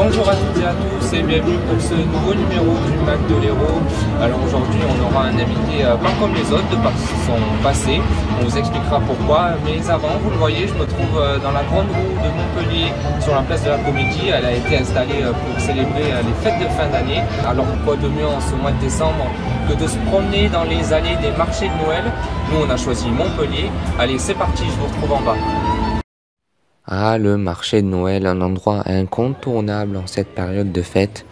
Bonjour à toutes et à tous et bienvenue pour ce nouveau numéro du Mac de l'Hérault. Alors aujourd'hui on aura un invité pas comme les autres de par son passé, on vous expliquera pourquoi, mais avant vous le voyez je me trouve dans la grande roue de Montpellier sur la place de la Comédie. Elle a été installée pour célébrer les fêtes de fin d'année. Alors quoi de mieux en ce mois de décembre que de se promener dans les allées des marchés de Noël. Nous on a choisi Montpellier. Allez c'est parti, je vous retrouve en bas. Ah, le marché de Noël, un endroit incontournable en cette période de fête.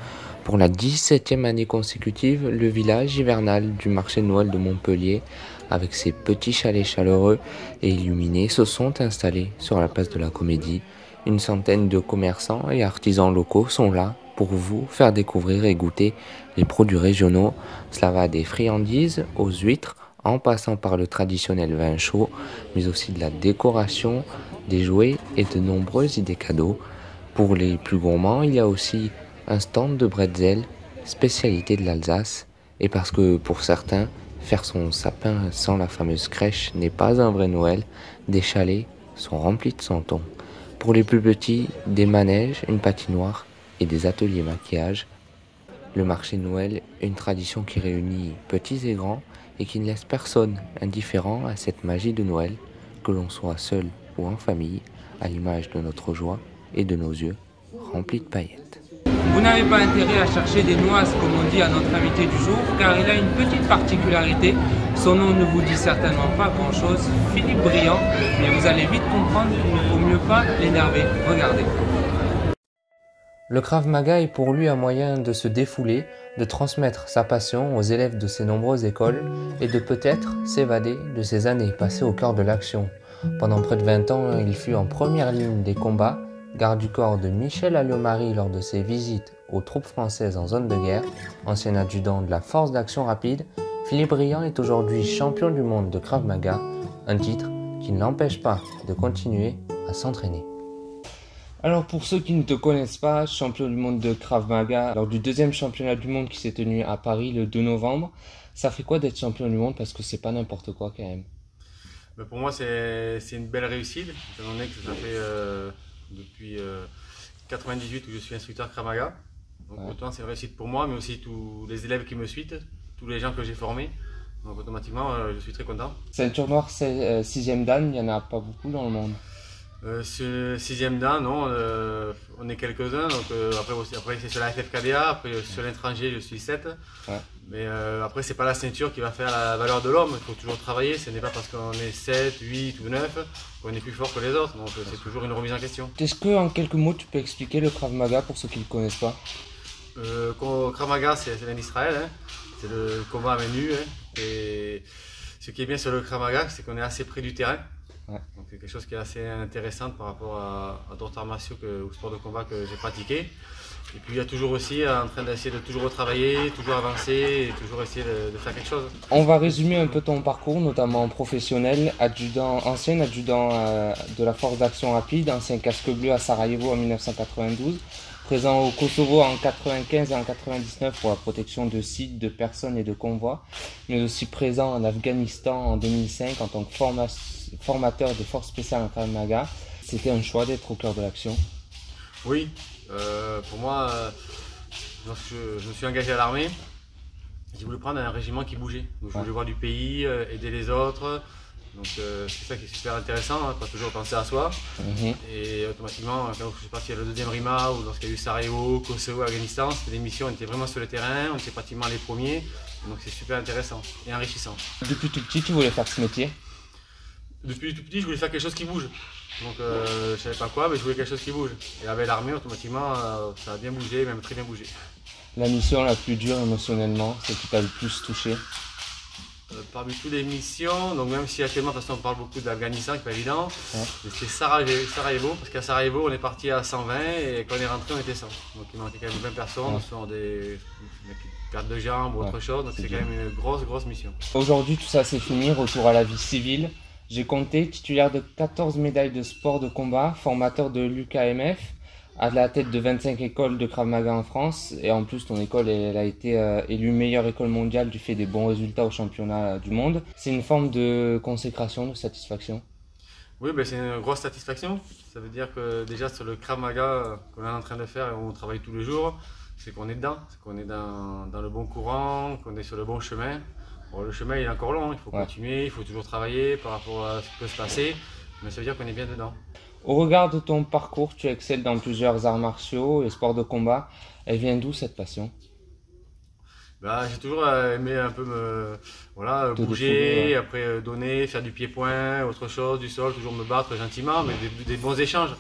Pour la 17e année consécutive, le village hivernal du marché de Noël de Montpellier, avec ses petits chalets chaleureux et illuminés, se sont installés sur la place de la Comédie. Une centaine de commerçants et artisans locaux sont là pour vous faire découvrir et goûter les produits régionaux. Cela va des friandises aux huîtres, en passant par le traditionnel vin chaud, mais aussi de la décoration, des jouets et de nombreuses idées cadeaux. Pour les plus gourmands, il y a aussi un stand de bretzel, spécialité de l'Alsace. Et parce que pour certains, faire son sapin sans la fameuse crèche n'est pas un vrai Noël, des chalets sont remplis de santons. Pour les plus petits, des manèges, une patinoire et des ateliers maquillage. Le marché de Noël, une tradition qui réunit petits et grands et qui ne laisse personne indifférent à cette magie de Noël, que l'on soit seul ou en famille, à l'image de notre joie et de nos yeux remplis de paillettes. Vous n'avez pas intérêt à chercher des noises comme on dit à notre invité du jour, car il a une petite particularité. Son nom ne vous dit certainement pas grand chose, Philippe Briand, mais vous allez vite comprendre qu'il ne faut mieux pas l'énerver. Regardez. Le Krav Maga est pour lui un moyen de se défouler, de transmettre sa passion aux élèves de ses nombreuses écoles et de peut-être s'évader de ses années passées au cœur de l'action. Pendant près de 20 ans, il fut en première ligne des combats, garde du corps de Michel Alliomarie lors de ses visites aux troupes françaises en zone de guerre, ancien adjudant de la force d'action rapide. Philippe Briand est aujourd'hui champion du monde de Krav Maga, un titre qui ne l'empêche pas de continuer à s'entraîner. Alors pour ceux qui ne te connaissent pas, champion du monde de Krav Maga, lors du deuxième championnat du monde qui s'est tenu à Paris le 2 novembre, ça fait quoi d'être champion du monde? Parce que c'est pas n'importe quoi quand même. Pour moi c'est une belle réussite, étant donné que ça fait depuis 98 où je suis instructeur Krav Maga. Donc autant c'est une réussite pour moi, mais aussi tous les élèves qui me suivent, tous les gens que j'ai formés. Donc automatiquement je suis très content. Ceinture noire 6e dan, il n'y en a pas beaucoup dans le monde. Sur 6e dan, non, on est quelques-uns, donc après c'est sur la FFKDA, après sur l'étranger je suis 7. Ouais. Mais après c'est pas la ceinture qui va faire la valeur de l'homme, il faut toujours travailler, ce n'est pas parce qu'on est 7, 8 ou 9 qu'on est plus fort que les autres, donc c'est toujours une remise en question. Est-ce que en quelques mots tu peux expliquer le Krav Maga pour ceux qui ne le connaissent pas? Krav Maga c'est l'Inde d'Israël, hein. C'est le combat à main nue, hein. Et ce qui est bien sur le Krav Maga c'est qu'on est assez près du terrain. Ouais. Donc c'est quelque chose qui est assez intéressant par rapport à d'autres arts martiaux ou sports de combat que j'ai pratiqués. Et puis il y a toujours aussi en train d'essayer de toujours retravailler, toujours avancer et toujours essayer de faire quelque chose. On va résumer un peu ton parcours, notamment professionnel, ancien adjudant de la force d'action rapide, ancien casque bleu à Sarajevo en 1992, présent au Kosovo en 1995 et en 1999 pour la protection de sites, de personnes et de convois, mais aussi présent en Afghanistan en 2005 en tant que formateur des forces spéciales en Krav Maga. C'était un choix d'être au cœur de l'action? Oui, pour moi, lorsque je me suis engagé à l'armée, j'ai voulu prendre un régiment qui bougeait. Donc, je voulais voir du pays, aider les autres. Donc c'est ça qui est super intéressant, hein, pas toujours penser à soi. Et automatiquement, quand je suis parti à la 2e RIMA ou lorsqu'il y a eu Sarajevo, Kosovo, Afghanistan, c'était des missions, on était vraiment sur le terrain, on était pratiquement les premiers. Donc c'est super intéressant et enrichissant. Depuis tout petit, tu voulais faire ce métier? Depuis tout petit, je voulais faire quelque chose qui bouge. Donc je ne savais pas quoi, mais je voulais quelque chose qui bouge. Et avec l'armée, automatiquement, ça a bien bougé, même très bien bougé. La mission la plus dure émotionnellement, celle qui t'a le plus touché? Parmi toutes les missions, donc même si actuellement de toute façon on parle beaucoup d'Afghanistan, qui n'est pas évident, c'était Sarajevo, parce qu'à Sarajevo on est parti à 120 et quand on est rentré on était 100. Donc il manquait quand même 20 personnes, ce sont des pertes de jambes ou autre chose, donc c'est quand même une grosse mission. Aujourd'hui tout ça c'est fini, retour à la vie civile. J'ai compté, titulaire de 14 médailles de sport de combat, formateur de l'UKMF, à la tête de 25 écoles de Krav Maga en France, et en plus ton école elle a été élue meilleure école mondiale du fait des bons résultats au championnat du monde. C'est une forme de consécration, de satisfaction? Oui, ben, c'est une grosse satisfaction. Ça veut dire que déjà sur le Krav Maga qu'on est en train de faire et on travaille tous les jours, c'est qu'on est dedans, c'est qu'on est dans le bon courant, qu'on est sur le bon chemin. Bon, le chemin il est encore long, il faut continuer, il faut toujours travailler par rapport à ce qui peut se passer, mais ça veut dire qu'on est bien dedans. Au regard de ton parcours, tu excelles dans plusieurs arts martiaux et sports de combat. Elle vient d'où cette passion? Bah, j'ai toujours aimé un peu bouger, après donner, faire du pied-point, autre chose, du sol, toujours me battre gentiment, mais des bons échanges.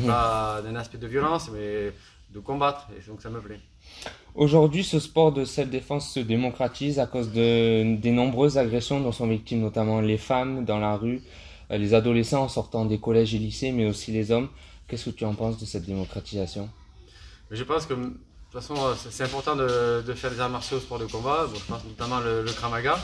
Pas d'un aspect de violence, mais de combattre, et donc ça me plaît. Aujourd'hui, ce sport de self-défense se démocratise à cause des nombreuses agressions dont sont victimes notamment les femmes dans la rue, les adolescents en sortant des collèges et lycées, mais aussi les hommes. Qu'est-ce que tu en penses de cette démocratisation? Je pense que de toute façon, c'est important de faire des arts martiaux au sport de combat. Bon, je pense notamment le Krav Maga.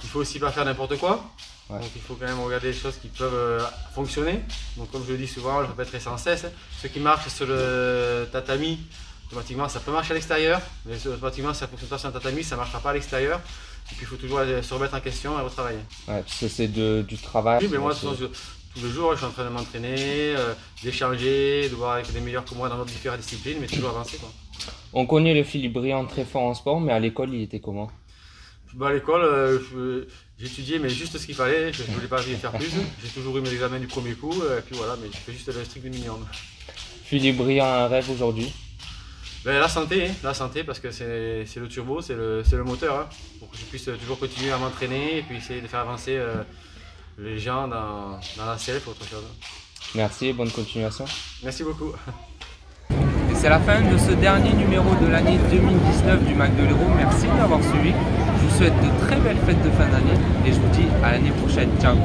Il faut aussi pas faire n'importe quoi. Ouais. Donc il faut quand même regarder les choses qui peuvent fonctionner. Donc comme je le dis souvent, je répéterai sans cesse, ce qui marche sur le tatami, automatiquement ça peut marcher à l'extérieur, mais automatiquement si ça ne fonctionne pas sur un tatami, ça ne marchera pas à l'extérieur. Et puis il faut toujours se remettre en question et retravailler. Ouais, parce que c'est du travail. Oui, mais moi tous les jours je suis en train de m'entraîner, d'échanger, de voir avec des meilleurs que moi dans différentes disciplines, mais toujours avancer, quoi. On connaît le Philippe Briand très fort en sport, mais à l'école il était comment? Bah, à l'école, j'étudiais mais juste ce qu'il fallait, je ne voulais pas faire plus. J'ai toujours eu mes examens du premier coup, et puis voilà, mais je fais juste le strict minimum. Philippe Briand a un rêve aujourd'hui? Ben, la santé parce que c'est le turbo, c'est le moteur, hein, pour que je puisse toujours continuer à m'entraîner et puis essayer de faire avancer les gens dans la self ou autre chose. Merci et bonne continuation. Merci beaucoup. Et c'est la fin de ce dernier numéro de l'année 2019 du Mac de l'Hérault. Merci de m'avoir suivi. Je vous souhaite de très belles fêtes de fin d'année et je vous dis à l'année prochaine. Ciao.